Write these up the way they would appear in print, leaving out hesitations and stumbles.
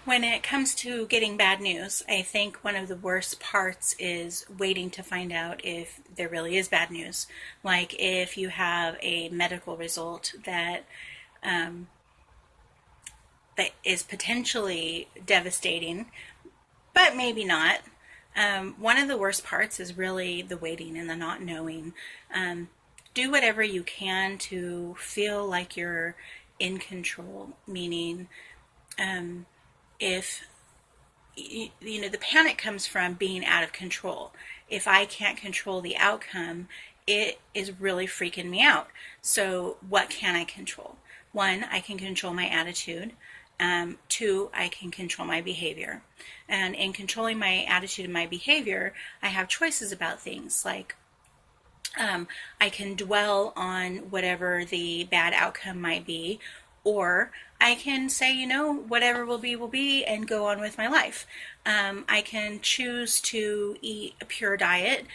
When it comes to getting bad news, I think one of the worst parts is waiting to find out if there really is bad news. Like if you have a medical result um, that is potentially devastating, but maybe not. One of the worst parts is really the waiting and the not knowing. Um, do whatever you can to feel like you're in control, meaning if the panic comes from being out of control. If I can't control the outcome, it is really freaking me out. So what can I control? One, I can control my attitude. Two, I can control my behavior. And in controlling my attitude and my behavior, I have choices about things like I can dwell on whatever the bad outcome might be, or I can say, whatever will be, and go on with my life. I can choose to eat a pure diet,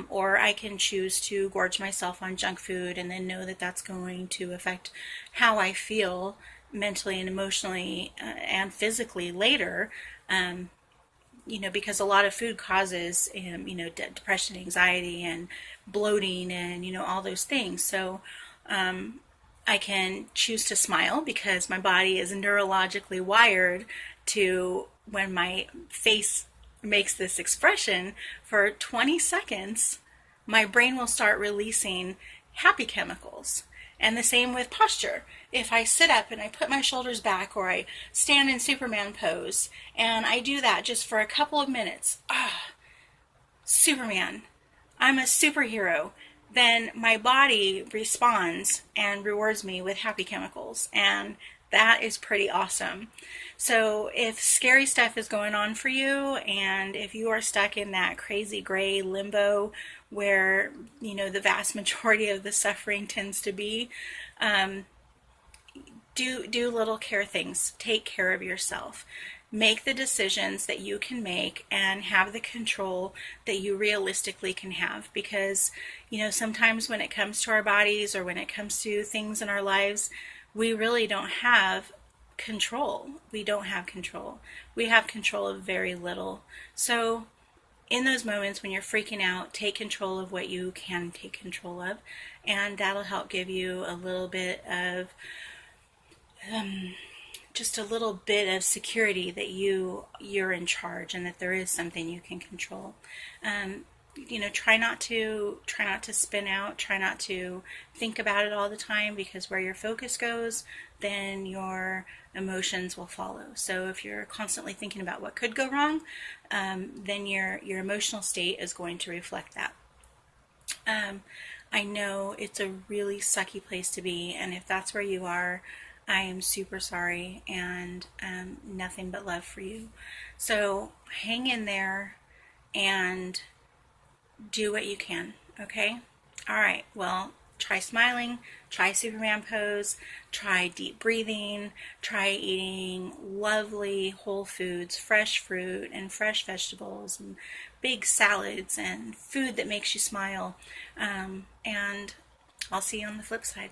or I can choose to gorge myself on junk food and then know that that's going to affect how I feel mentally and emotionally and physically later. Because a lot of food causes, depression, anxiety, and bloating, and, all those things. So I can choose to smile because my body is neurologically wired to, when my face makes this expression for 20 seconds, my brain will start releasing happy chemicals. And the same with posture. If I sit up and I put my shoulders back, or I stand in Superman pose and I do that just for a couple of minutes, Superman, I'm a superhero, then my body responds and rewards me with happy chemicals. And that is pretty awesome. So if scary stuff is going on for you, and if you are stuck in that crazy gray limbo where, the vast majority of the suffering tends to be, do little care things. Take care of yourself. Make the decisions that you can make and have the control that you realistically can have, because sometimes when it comes to our bodies, or when it comes to things in our lives, we really don't have control. We don't have control. We have control of very little. So in those moments when you're freaking out, take control of what you can take control of, and that'll help give you a little bit of just a little bit of security that you're in charge, and that there is something you can control. Try not to spin out. Try not to think about it all the time, because where your focus goes, then your emotions will follow. So if you're constantly thinking about what could go wrong, then your emotional state is going to reflect that. I know it's a really sucky place to be, and if that's where you are, I am super sorry, and nothing but love for you. So hang in there and do what you can, okay? All right, well, try smiling, try Superman pose, try deep breathing, try eating lovely whole foods, fresh fruit and fresh vegetables, and big salads, and food that makes you smile. And I'll see you on the flip side.